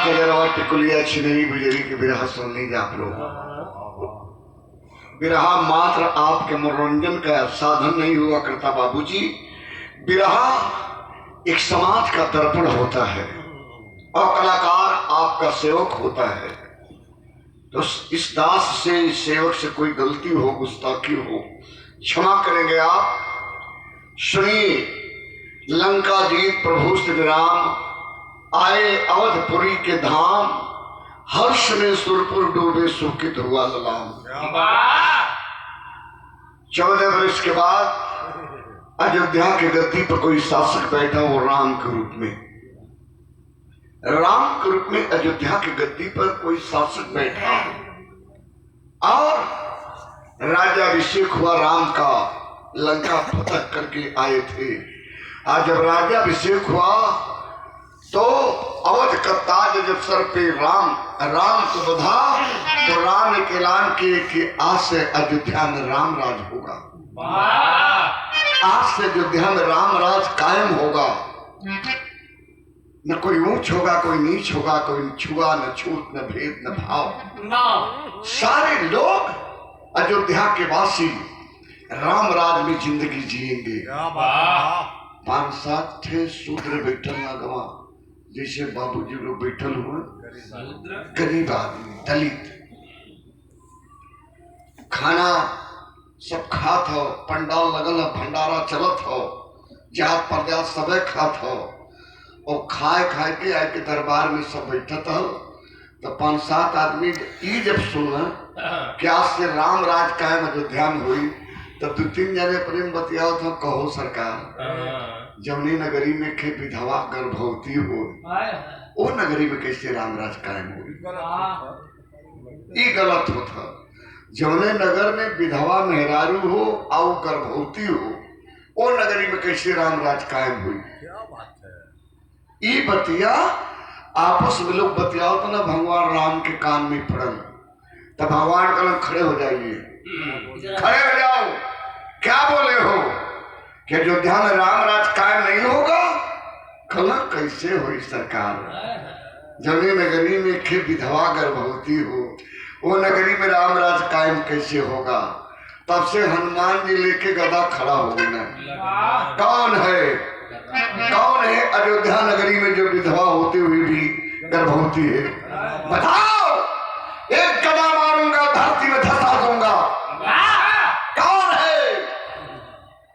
कजरवा टिकुलिया छिनरी बुजरी के बिरहा सुन लीजिए आप लोग। बिरहा मात्र आपके मनोरंजन का साधन नहीं हुआ करता बाबूजी। बिरहा एक समाज का दर्पण होता है और कलाकार आपका सेवक होता है। तो इस दास से, इस सेवक से कोई गलती हो, गुस्ताखी हो, क्षमा करेंगे आप। सुनिए, लंका जीत प्रभु श्री राम आए अवधपुरी के धाम, हर्ष में सुरपुर डूबे सुखित हुआ सलाम। 14 वर्ष के बाद अयोध्या की गद्दी पर कोई शासक बैठा, वो राम के रूप में। राम के रूप में अयोध्या की गद्दी पर कोई शासक बैठा और राजाभिषेक हुआ राम का। लंका फतह करके आए थे। आज जब राजाभिषेक हुआ तो अवध का ताज जब सर पे राम को बधा, तो राम ने ऐलान किए कि आज से अयोध्या में राम राज होगा। आज से अयोध्या में राम राज कायम होगा। न कोई ऊंच होगा, कोई नीच होगा, कोई छुआ न छूत, न भेद न भाव। सारे लोग अयोध्या के वासी राम राज में जिंदगी जिएंगे। 5-7 थे शूद्र बैठल ना गवा, जैसे बाबूजी लोग बैठल हुए, गरीब आदमी, दलित। खाना सब खात हो, पंडाल लगल हो, भंडारा चलत हो, जात प्रजात सबे खात हो। और खाए खाए के आए के दरबार में सब बैठत हो। तो 5-7 आदमी ई जब सुना क्या से राम राज कायम अयोध्या में हुई, तब 2-3 जने प्रेम बतियाओ था। कहो सरकार, जमुनी नगरी में खे विधवा गर्भवती हो, वो नगरी में कैसे रामराज कायम हो? ये गलत होता। जमुनी नगर में विधवा मेहरारू हो और गर्भवती हो, वो नगरी में कैसे रामराज कायम हुई? ये बतिया आपस में लोग बतियाओ तो ना भगवान राम के कान में पड़ल। तब भगवान कल खड़े हो जाइए, खड़े हो जाओ। क्या बोले हो कि अयोध्या में राम राज कायम नहीं होगा? कल कैसे हुई सरकार? जमुनी नगरी में खे विधवा गर्भवती हो, वो नगरी में राम राज कायम कैसे होगा? तब से हनुमान जी लेके गदा खड़ा हो गया। कौन है अयोध्या नगरी में जो विधवा होती हुई भी गर्भवती है? बताओ, एक गदा मारूंगा, धरती में धसा दूंगा। कौन है?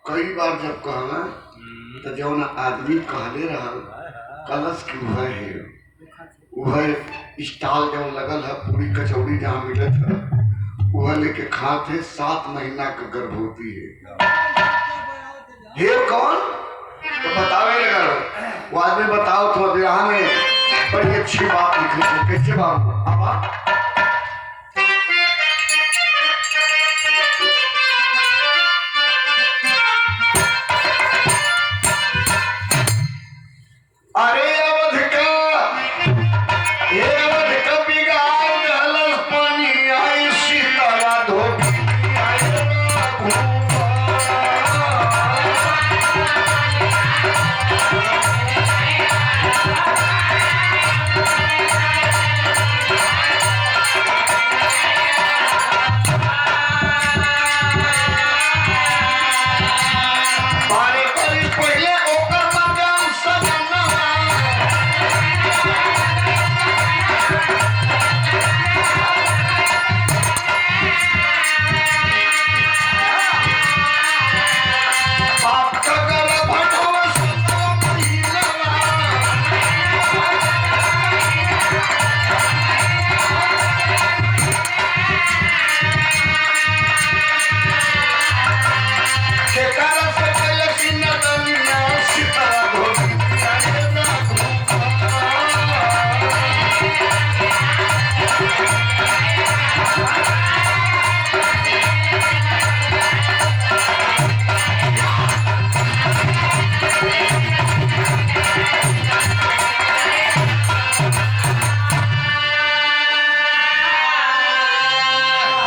कई बार जब कहना तो जौन आदमी कहले रहा कलश की वह स्टाल जो लगल है, पूरी कचौड़ी जहाँ मिलत है, वह लेके खाते। 7 महीना का गर्भवती है। कौन? तो बतावे लगा वो आदमी। बताओ तो विवाह में बड़ी अच्छी बात लिखी है। कैसे बात? अरे अवध का बिगाड़ हलस पानी आई, सीतारा धोबी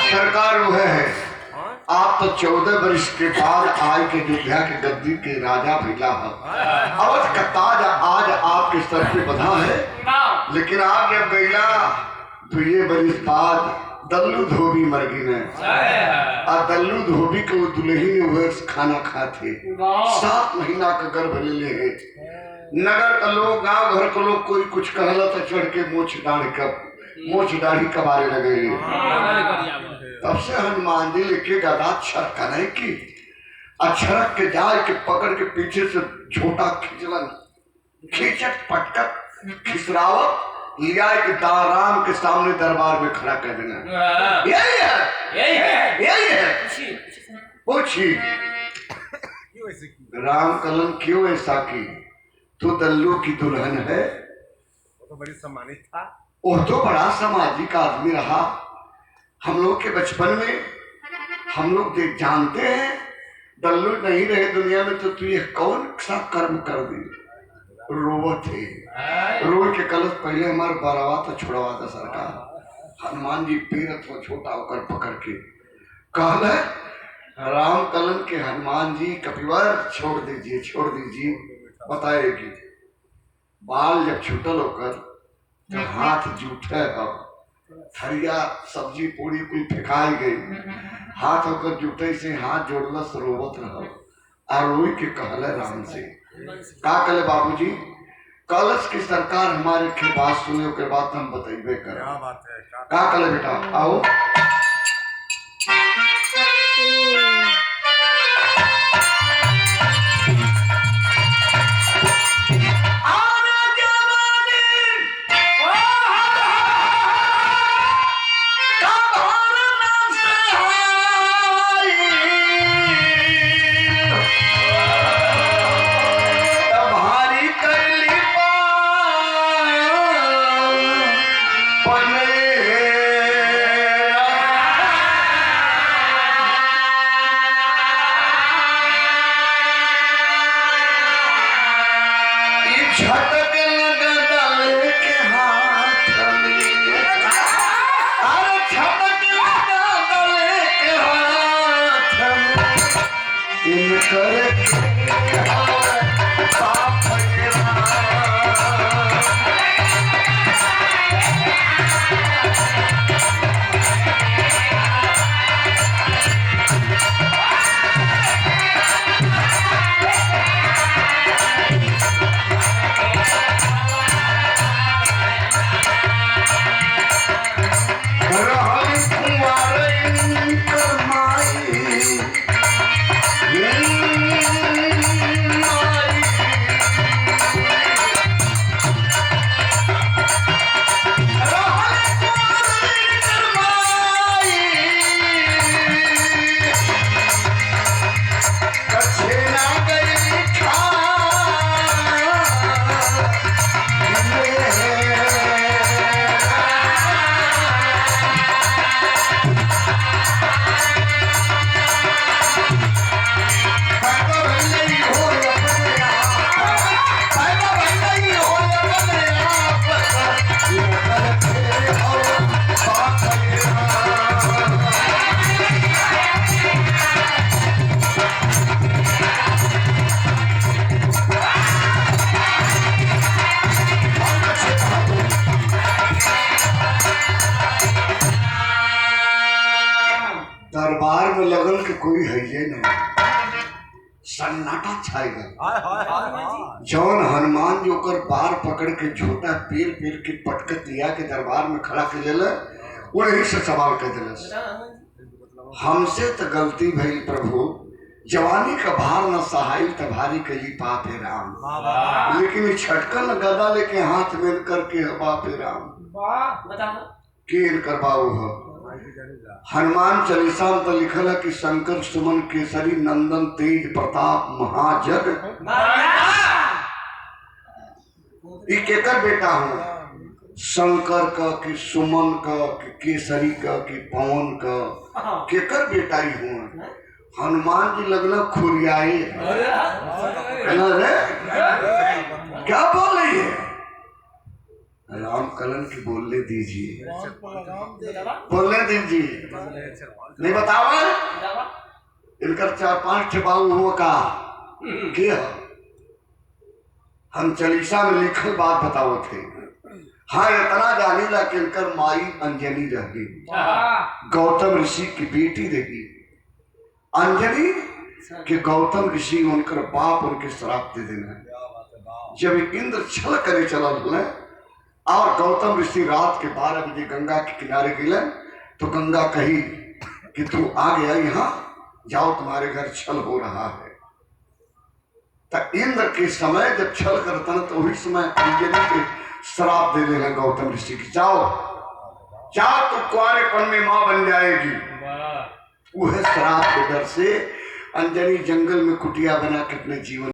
सरकार वो है। आप तो 14 वर्ष के बाद आए के अयोध्या के गद्दी के राजा मिला है। अवध का ताज आज आपके सर पे बंधा है। लेकिन आप जब गईला तो ये बरिस बाद दल्लू धोबी मरगी ने और दल्लू धोबी के वो दुल्ही हुए खाना खाते 7 महीना का गर्भ ले ले। नगर का लोग गांव घर के लोग कोई कुछ कहला तो चढ़ के मोछ दाढ़ी कबारे लगे। तब से हनुमान जी लेके गदा छरका नहीं की अक्षरक के जाए के पकड़ के पीछे से झोटा खींचलन खींचत पटकत खिसरावत लिया के राम के सामने दरबार में खड़ा कर देना। यही है पूछी राम कलन क्यों ऐसा की? तो दल्लू की दुल्हन है। वो तो बड़ी सम्मानित था। वो तो बड़ा सामाजिक आदमी रहा। हम लोग के बचपन में हम लोग जानते हैं दल्लू नहीं रहे दुनिया में तो तू ये कौन सा कर्म कर दी? रोवत थे रो के कलश पहले हमारे बरवा तो छुड़वा था सरकार। हनुमान जी पीरत हो छोटा होकर पकड़ के कहल राम कलन के हनुमान जी कपिवर छोड़ दीजिए बताएगी। बाल जब छूटल होकर तो हाथ जूठे अब थरिया सब्जी पूरी कोई फेंकाई गई हाथ होकर जूठे से हाथ जोड़लस रोवत रह और रोई के कहल राम से का कले बाबूजी कलश की सरकार हमारे के बात सुने के बाद हम बताइए कर क्या बात है का कले बेटा आओ। दरबार में लगन के कोई है ये नहीं सन्नाटा छाई गया। जौन हनुमान जी ओकर बार पकड़ के झोटा पेर के पटक दिया के दरबार में खड़ा कर ले वही से सवाल कर दिल हमसे तो गलती भई प्रभु जवानी का भार न सहाय त भारी कली पाप है राम। लेकिन छटकन गदा लेके हाथ में करके बाप है राम के करवाओ हो। हनुमान चालीसा में तो लिखल है कि शंकर सुमन केसरी नंदन तेज प्रताप महाजग केकर बेटा हूँ शंकर का कि सुमन का कि केसरी का कि पवन का केकर बेटा ही हूँ। हनुमान जी लगना खुरियाई रे क्या बोल रही है? राम कलन की बोलने दीजिए नहीं बतावा इनकर 4-5 बाबू हो का के हम चालीसा में लिखल बात बताओ थे हाँ इतना जानी ला कि इनकर माई अंजनी रह गई, गौतम ऋषि की बेटी रही अंजनी कि गौतम ऋषि उनकर बाप उनके श्राप दे देना। जब इंद्र छल करे चलल और गौतम ऋषि रात के 12 बजे गंगा के किनारे गिले तो गंगा कही कि तू आ गया यहाँ, जाओ तुम्हारे घर छल हो रहा है। तो इंद्र के समय जब छल करता न तो वही समय अंजनी के श्राप दे देना गौतम ऋषि की, जाओ जाओ तो कुआरेपन में मां बन जाएगी। वह श्राप के डर से अंजनी जंगल में कुटिया बना के अपने जीवन